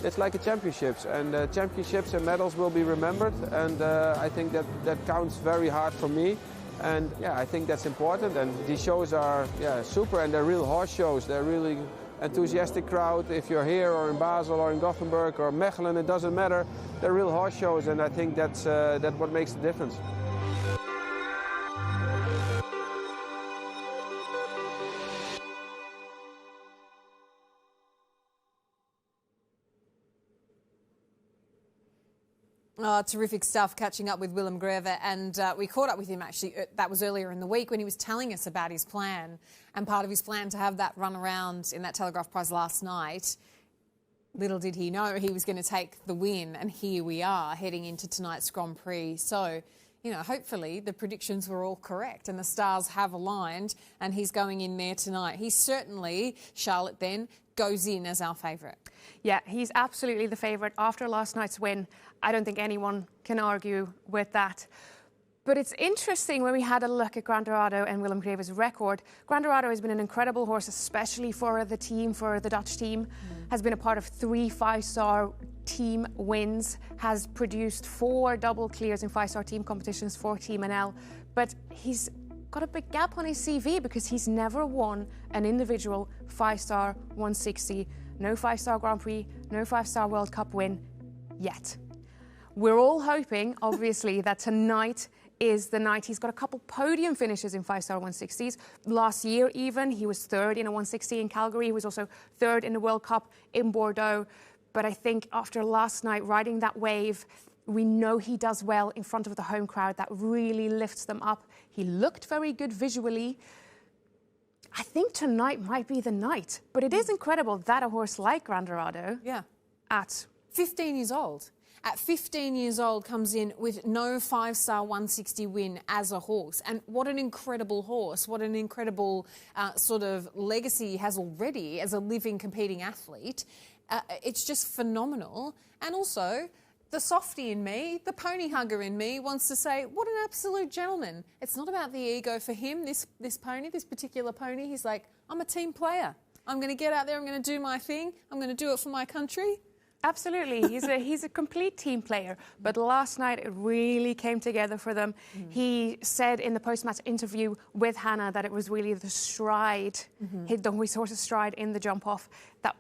it's like a championships, and championships and medals will be remembered. And I think that counts very hard for me. And yeah, I think that's important. And these shows are super, and they're real horse shows. They're really enthusiastic crowd. If you're here or in Basel or in Gothenburg or Mechelen, it doesn't matter. They're real horse shows, and I think that's what makes the difference. Oh, terrific stuff catching up with Willem Greve, and we caught up with him actually, that was earlier in the week when he was telling us about his plan, and part of his plan to have that run around in that Telegraph Prize last night. Little did he know he was going to take the win, and here we are heading into tonight's Grand Prix. So, you know, hopefully the predictions were all correct and the stars have aligned, and he's going in there tonight. He certainly, Charlotte, then goes in as our favourite. Yeah, he's absolutely the favourite after last night's win. I don't think anyone can argue with that. But it's interesting when we had a look at Grandorado and Willem Greve's record. Grandorado has been an incredible horse, especially for the team, for the Dutch team. Has been a part of 3 5-star team wins, has produced 4 double clears in 5-star team competitions for Team NL. But he's got a big gap on his CV because he's never won an individual 5-star 160. No 5-star Grand Prix, no 5-star World Cup win yet. We're all hoping, obviously, that tonight is the night. He's got a couple podium finishes in 5-star 160s. Last year even, he was 3rd in a 160 in Calgary. He was also 3rd in the World Cup in Bordeaux. But I think after last night, riding that wave, we know he does well in front of the home crowd. That really lifts them up. He looked very good visually. I think tonight might be the night. But it is incredible that a horse like Grandorado, at 15 years old. At 15 years old, comes in with no 5-star 160 win as a horse. And what an incredible horse, what an incredible sort of legacy he has already as a living competing athlete. It's just phenomenal. And also, the softie in me, the pony hugger in me wants to say, what an absolute gentleman. It's not about the ego for him, this pony, this particular pony. He's like, I'm a team player. I'm going to get out there, I'm going to do my thing, I'm going to do it for my country. Absolutely. He's a complete team player. But last night, it really came together for them. He said in the post-match interview with Hannah that it was really the stride, the horse's stride in the jump-off that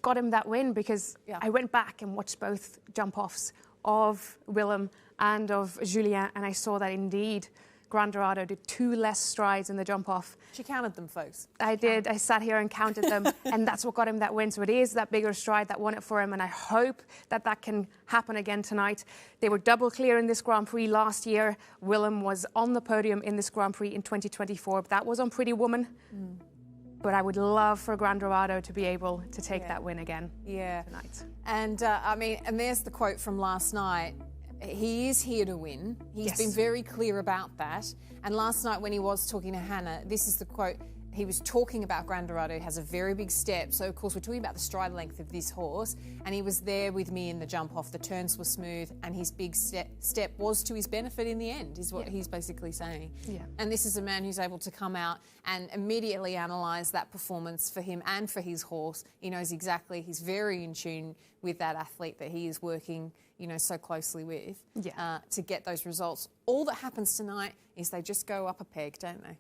got him that win, because I went back and watched both jump-offs of Willem and of Julien, and I saw that indeed Grandorado did 2 less strides in the jump-off. She counted them, folks. I did. I sat here and counted them, and that's what got him that win. So it is that bigger stride that won it for him, and I hope that can happen again tonight. They were double clear in this Grand Prix last year. Willem was on the podium in this Grand Prix in 2024. That was on Pretty Woman. But I would love for Grandorado to be able to take that win again tonight. And, I mean, and there's the quote from last night. He is here to win. He's been very clear about that. And last night when he was talking to Hannah, this is the quote. He was talking about Grandorado has a very big step. So, of course, we're talking about the stride length of this horse. And he was there with me in the jump-off. The turns were smooth. And his big step was to his benefit in the end, is what he's basically saying. And this is a man who's able to come out and immediately analyse that performance for him and for his horse. He knows exactly. He's very in tune with that athlete that he is working, you know, so closely with to get those results. All that happens tonight is they just go up a peg, don't they?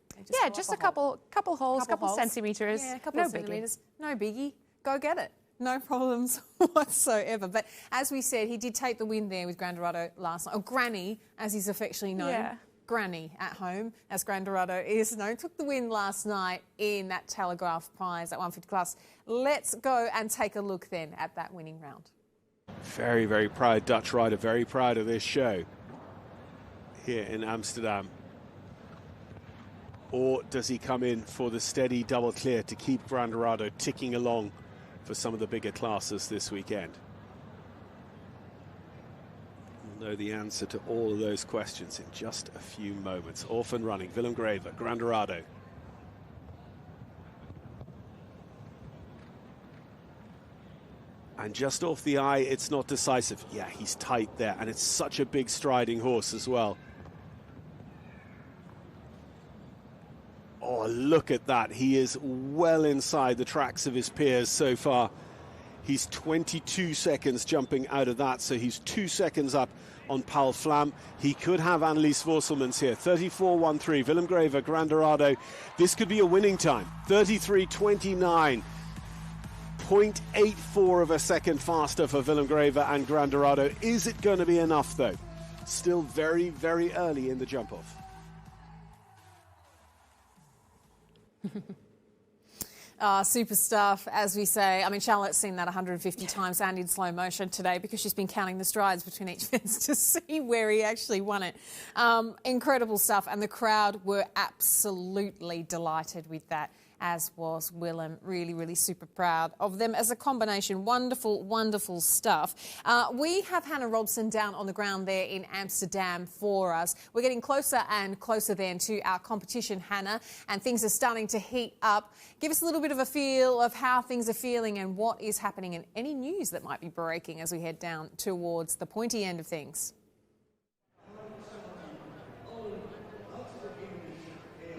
Just a couple holes, couple centimetres. Yeah, a couple of centimetres. No biggie. Go get it. No problems whatsoever. But as we said, he did take the win there with Grandorado last night, or Granny, as he's affectionately known. Granny at home, as Grandorado is known, took the win last night in that Telegraph Prize at 150 class. Let's go and take a look then at that winning round. Very, very proud Dutch rider, very proud of this show here in Amsterdam. Or does he come in for the steady double clear to keep Grandorado ticking along for some of the bigger classes this weekend? We'll know the answer to all of those questions in just a few moments. Off and running, Willem Greve, Grandorado. And just off the eye, it's not decisive. Yeah, he's tight there, and it's such a big striding horse as well. Oh, look at that. He is well inside the tracks of his peers so far. He's 22 seconds jumping out of that, so he's 2 seconds up on Paul Flam. He could have Annelies Vorselmans here. 34.13, Willem Graver, Grand Dorado. This could be a winning time. 33.29. 0.84 of a second faster for Willem Graver and Grand Dorado. Is it going to be enough, though? Still very, very early in the jump-off. Super stuff, as we say. I mean, Charlotte's seen that 150 times and in slow motion today because she's been counting the strides between each fence to see where he actually won it. Incredible stuff, and the crowd were absolutely delighted with that, as was Willem. Really, really super proud of them as a combination. Wonderful, wonderful stuff. We have Hannah Robson down on the ground there in Amsterdam for us. We're getting closer and closer then to our competition, Hannah, and things are starting to heat up. Give us a little bit of a feel of how things are feeling and what is happening and any news that might be breaking as we head down towards the pointy end of things.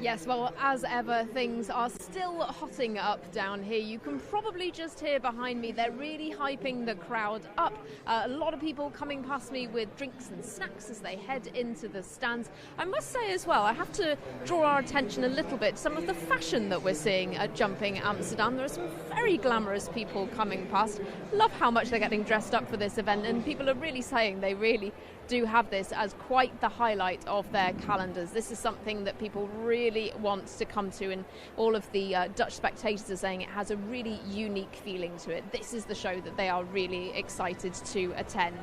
Yes, well, as ever, things are still hotting up down here. You can probably just hear behind me, they're really hyping the crowd up. A lot of people coming past me with drinks and snacks as they head into the stands. I must say as well, I have to draw our attention a little bit. Some of the fashion that we're seeing at Jumping Amsterdam, there are some very glamorous people coming past. Love how much they're getting dressed up for this event, and people are really saying they really do have this as quite the highlight of their calendars. This is something that people really want to come to, and all of the Dutch spectators are saying it has a really unique feeling to it. This is the show that they are really excited to attend.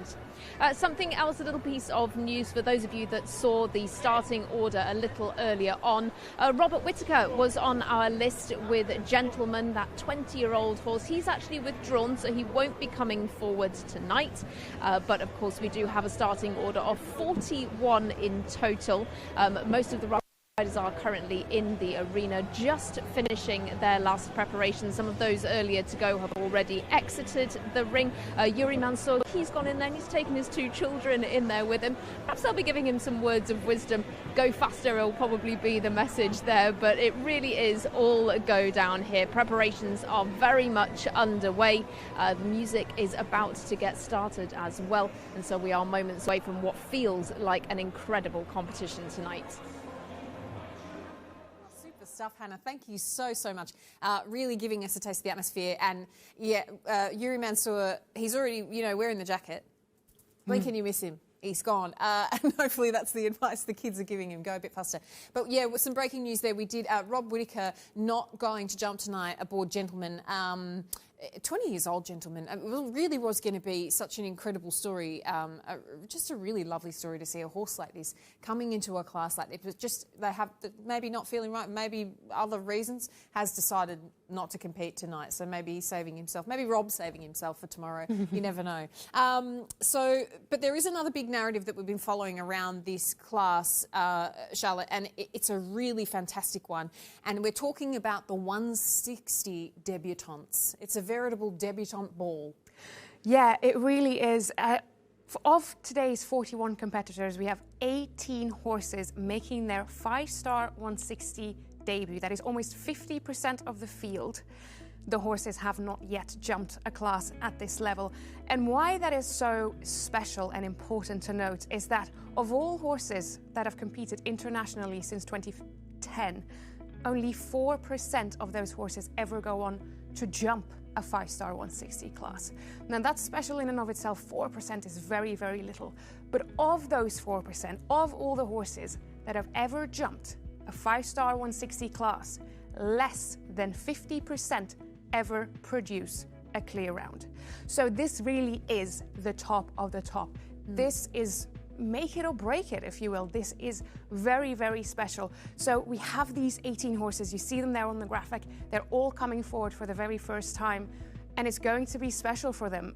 Something else, a little piece of news for those of you that saw the starting order a little earlier on. Robert Whittaker was on our list with Gentleman, that 20-year-old horse. He's actually withdrawn, so he won't be coming forward tonight. But of course, we do have a starting order of 41 in total. Most of the riders are currently in the arena, just finishing their last preparations. Some of those earlier to go have already exited the ring. Yuri Mansour, he's gone in there and he's taken his 2 children in there with him. Perhaps they'll be giving him some words of wisdom. Go faster will probably be the message there, but it really is all go down here. Preparations are very much underway. The music is about to get started as well, and so we are moments away from what feels like an incredible competition tonight. Stuff, Hannah. Thank you so much. Really giving us a taste of the atmosphere. And yeah, Yuri Mansour, he's already, wearing the jacket. When can you miss him? He's gone. And hopefully that's the advice the kids are giving him. Go a bit faster. But yeah, with some breaking news there, we did Rob Whittaker not going to jump tonight aboard Gentleman. 20 years old, Gentleman. It really was going to be such an incredible story, just a really lovely story to see a horse like this coming into a class like this. But just they have maybe not feeling right, maybe other reasons, has decided not to compete tonight. So maybe he's saving himself, maybe Rob's saving himself for tomorrow. You never know. But there is another big narrative that we've been following around this class, Charlotte, and it's a really fantastic one. And we're talking about the 160 debutantes. It's a veritable debutante ball. Yeah, it really is. Of today's 41 competitors, we have 18 horses making their 5-star 160 debut. That is almost 50% of the field. The horses have not yet jumped a class at this level. And why that is so special and important to note is that of all horses that have competed internationally since 2010, only 4% of those horses ever go on to jump a 5-star 160 class. Now that's special in and of itself. 4% is very, very little. But of those 4%, of all the horses that have ever jumped a 5-star 160 class, less than 50% ever produce a clear round. So this really is the top of the top. This is make it or break it, if you will. This is very, very special. So we have these 18 horses. You see them there on the graphic. They're all coming forward for the very first time, and it's going to be special for them.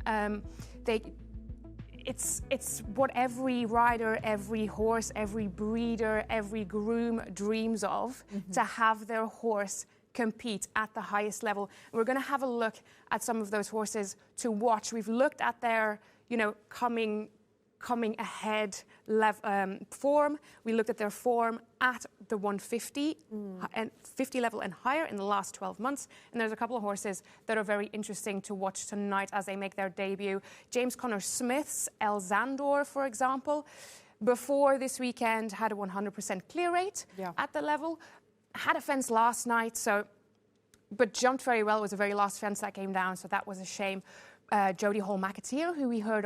It's what every rider, every horse, every breeder, every groom dreams of, to have their horse compete at the highest level. We're going to have a look at some of those horses to watch. We've looked at their, coming ahead form. We looked at their form at the 150 and 50 level and higher in the last 12 months. And there's a couple of horses that are very interesting to watch tonight as they make their debut. James Conner Smith's El Zandor, for example, before this weekend had a 100% clear rate at the level. Had a fence last night, but jumped very well. It was the very last fence that came down, so that was a shame. Jodie Hall-McAteer, who we heard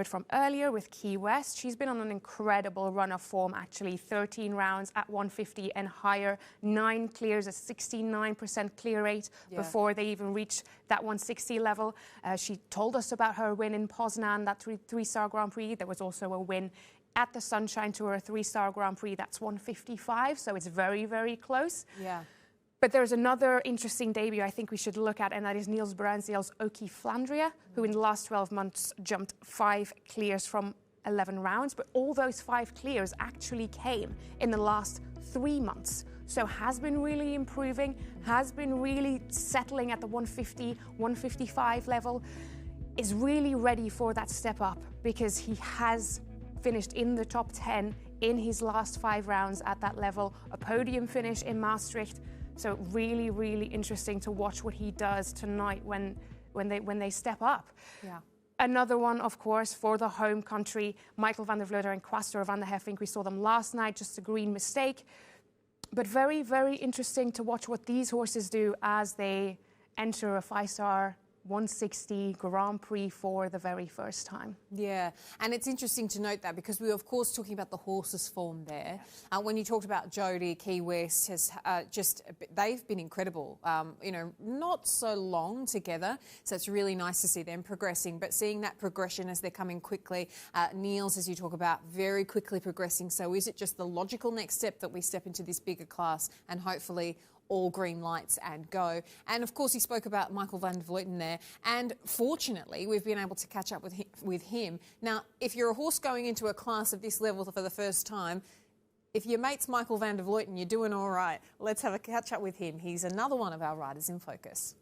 from earlier with Key West. She's been on an incredible run of form, actually. 13 rounds at 150 and higher, 9 clears, a 69% clear rate before they even reached that 160 level. She told us about her win in Poznan, that three-star Grand Prix. There was also a win at the Sunshine Tour, a 3-star Grand Prix. That's 155, so it's very, very close. Yeah. But there's another interesting debut I think we should look at, and that is Niels Bruinzeel's Oki Flandria, who in the last 12 months jumped 5 clears from 11 rounds. But all those 5 clears actually came in the last 3 months. So has been really improving, has been really settling at the 150, 155 level, is really ready for that step up because he has finished in the top 10 in his last 5 rounds at that level, a podium finish in Maastricht. So really, really interesting to watch what he does tonight when they step up. Yeah. Another one, of course, for the home country, Michael van der Vleuten and Quastor van der Heffink. We saw them last night, just a green mistake. But very, very interesting to watch what these horses do as they enter a 5-star 160 Grand Prix for the very first time. Yeah, and it's interesting to note that because we were, of course, talking about the horses' form there. When you talked about Jodie, Key West has they've been incredible. Not so long together, so it's really nice to see them progressing. But seeing that progression as they're coming quickly, Niels, as you talk about, very quickly progressing. So is it just the logical next step that we step into this bigger class and hopefully all green lights and go? And of course, he spoke about Michael van der Vleuten there, and fortunately, we've been able to catch up with him. Now, if you're a horse going into a class of this level for the first time, if your mate's Michael van der Vleuten, you're doing all right. Let's have a catch up with him. He's another one of our riders in focus.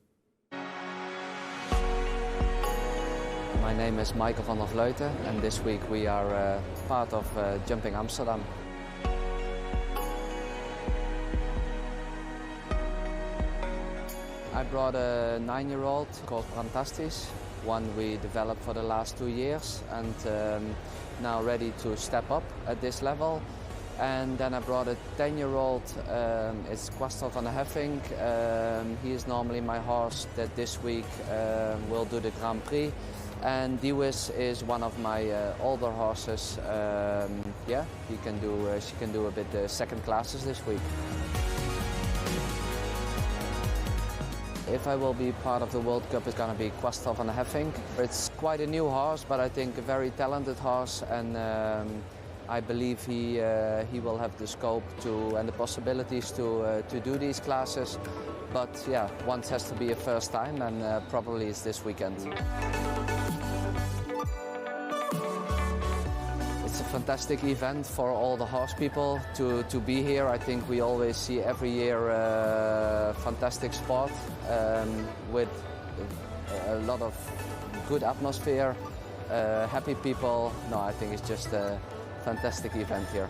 My name is Michael van der Vleuten, and this week we are part of Jumping Amsterdam. I brought a 9-year-old called Fantastisch, one we developed for the last 2 years and now ready to step up at this level. And then I brought a 10-year-old, it's Quastor van der Heffink. He is normally my horse that this week will do the Grand Prix. And Dewis is one of my older horses. She can do a bit second classes this week. If I will be part of the World Cup, it's going to be Quastor van der Heffink. It's quite a new horse, but I think a very talented horse, and I believe he will have the scope and the possibilities to do these classes. But yeah, once has to be a first time, and probably it's this weekend. It's a fantastic event for all the horse people to be here. I think we always see every year a fantastic sport with a lot of good atmosphere, happy people. No, I think it's just a fantastic event here.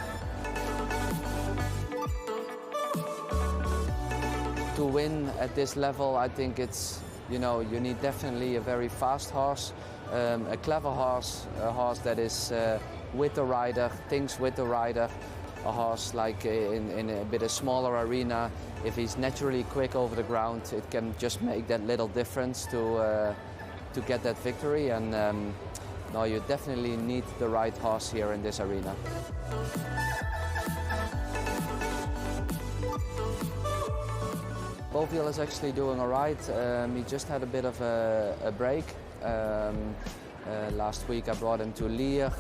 To win at this level, I think it's, you need definitely a very fast horse, a clever horse, a horse that is with the rider, thinks with the rider, a horse like in a bit of smaller arena. If he's naturally quick over the ground, it can just make that little difference to get that victory. And no, you definitely need the right horse here in this arena. Boviel is actually doing all right. He just had a bit of a break. Last week I brought him to Lier.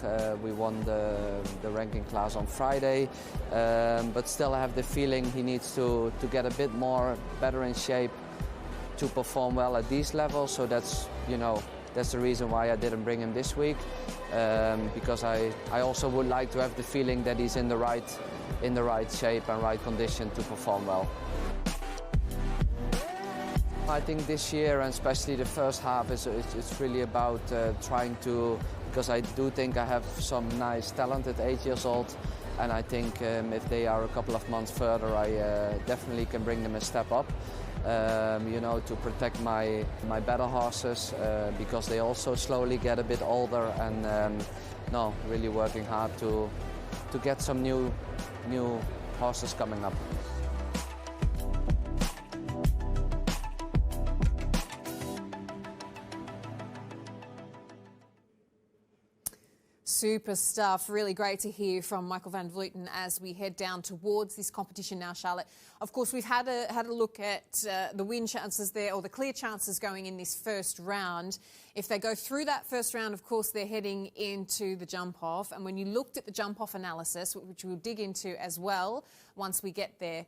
We won the ranking class on Friday, but still I have the feeling he needs to get a bit better in shape to perform well at these levels. So that's the reason why I didn't bring him this week, because I also would like to have the feeling that he's in the right shape and right condition to perform well. I think this year, and especially the first half, it's really about trying to, because I do think I have some nice talent at 8 years old, and I think if they are a couple of months further, I definitely can bring them a step up. You know, to protect my better horses, because they also slowly get a bit older, and no, really working hard to get some new horses coming up. Super stuff. Really great to hear from Michael van Vleuten as we head down towards this competition now, Charlotte. Of course, we've had a look at the win chances there, or the clear chances going in this first round. If they go through that first round, of course, they're heading into the jump-off. And when you looked at the jump-off analysis, which we'll dig into as well once we get there,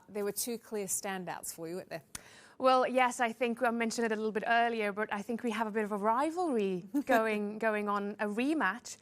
there were two clear standouts for you, weren't there? Well, yes, I think I mentioned it a little bit earlier, but I think we have a bit of a rivalry going on, a rematch.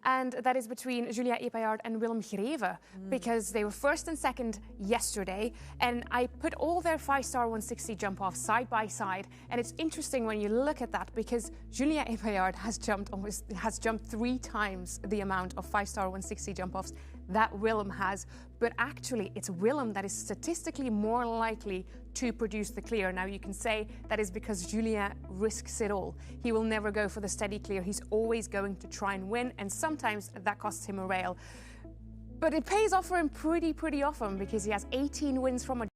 And that is between Julia Epaillard and Willem Greve, because they were first and second yesterday. And I put all their 5-star 160 jump-offs side by side. And it's interesting when you look at that, because Julia Epaillard has jumped 3 times the amount of 5-star 160 jump-offs that Willem has. But actually, it's Willem that is statistically more likely to produce the clear. Now, you can say that is because Julia risks it all. He will never go for the steady clear. He's always going to try and win, and sometimes that costs him a rail. But it pays off for him pretty often, because he has 18 wins from a...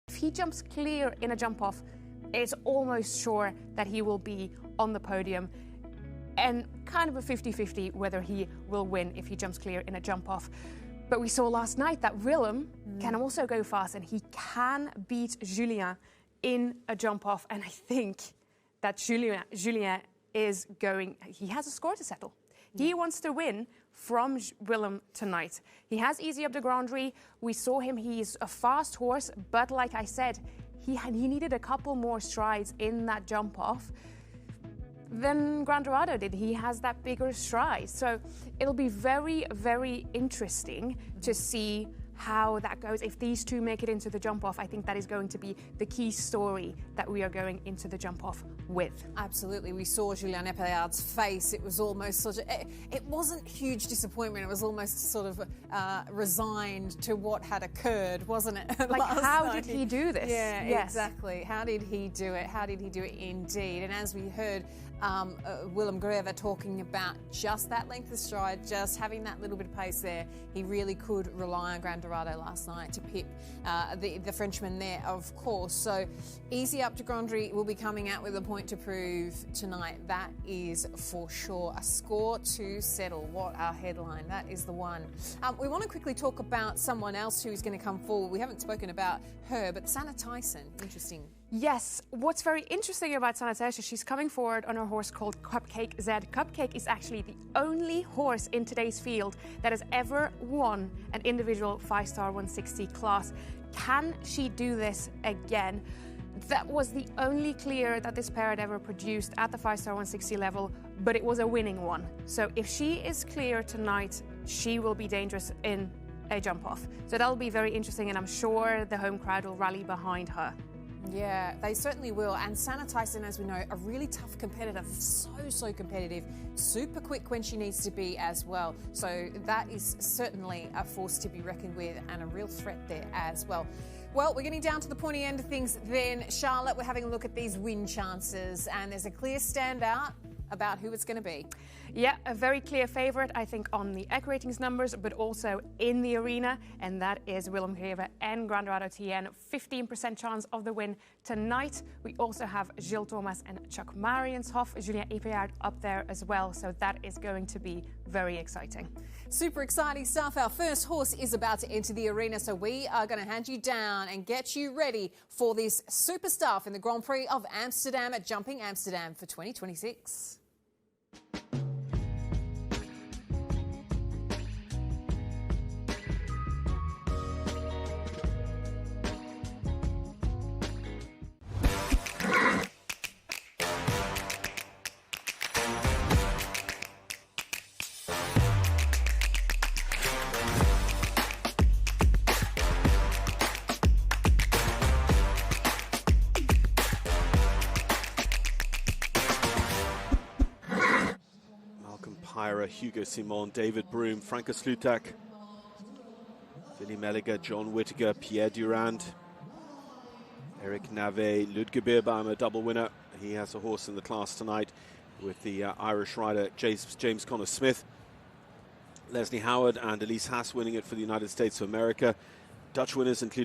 If he jumps clear in a jump-off, it's almost sure that he will be on the podium. And kind of a 50-50 whether he will win if he jumps clear in a jump-off. But we saw last night that Willem can also go fast, and he can beat Julien in a jump-off. And I think that Julien is going... He has a score to settle. He wants to win from Willem tonight. He has easy up the Grand Prix. We saw him. He's a fast horse, but like I said, he needed a couple more strides in that jump-off than Grand Dorado did. He has that bigger stride. So it'll be very interesting to see how that goes. If these two make it into the jump-off, I think that is going to be the key story that we are going into the jump-off with. Absolutely. We saw Julien Epaillard's face. It was almost sort of... It wasn't huge disappointment. It was almost sort of resigned to what had occurred, wasn't it? Like, how did he do this? Yeah, exactly. How did he do it? How did he do it indeed? And as we heard Willem Greve talking about just that length of stride, just having that little bit of pace there, he really could rely on Grand Dorado last night to pip the Frenchman there, of course. So easy up to Grand Prix will be coming out with a point to prove tonight. That is for sure. A score to settle. What our headline. That is the one. We want to quickly talk about someone else who is going to come forward. We haven't spoken about her, but Sanne Thijssen. Interesting. Yes, what's very interesting about Sanne Thijssen, she's coming forward on a horse called Cupcake Z. Cupcake is actually the only horse in today's field that has ever won an individual 5-star 160 class. Can she do this again? That was the only clear that this pair had ever produced at the 5-star 160 level, but it was a winning one. So if she is clear tonight, she will be dangerous in a jump-off. So that'll be very interesting, and I'm sure the home crowd will rally behind her. Yeah, they certainly will. And Sanne Thijssen, as we know, a really tough competitor, so competitive, super quick when she needs to be as well. So that is certainly a force to be reckoned with, and a real threat there as well. Well, we're getting down to the pointy end of things then. Charlotte, we're having a look at these win chances, and there's a clear standout about who it's going to be. Yeah, a very clear favourite, I think, on the egg ratings numbers, but also in the arena, and that is Willem Greve and Grand Dorado TN. 15% chance of the win tonight. We also have Gilles Thomas and Chuck Marienshoff, Julien Epaillard up there as well, so that is going to be very exciting. Super exciting stuff. Our first horse is about to enter the arena, so we are going to hand you down and get you ready for this super stuff in the Grand Prix of Amsterdam at Jumping Amsterdam for 2026. Hira, Hugo Simon, David Broom, Franco Slutak, Willy Melliger, John Whittaker, Pierre Durand, Eric Navet, Ludger Beerbaum, a double winner. He has a horse in the class tonight with the Irish rider James Conner Smith. Leslie Howard and Elise Haas winning it for the United States of America. Dutch winners include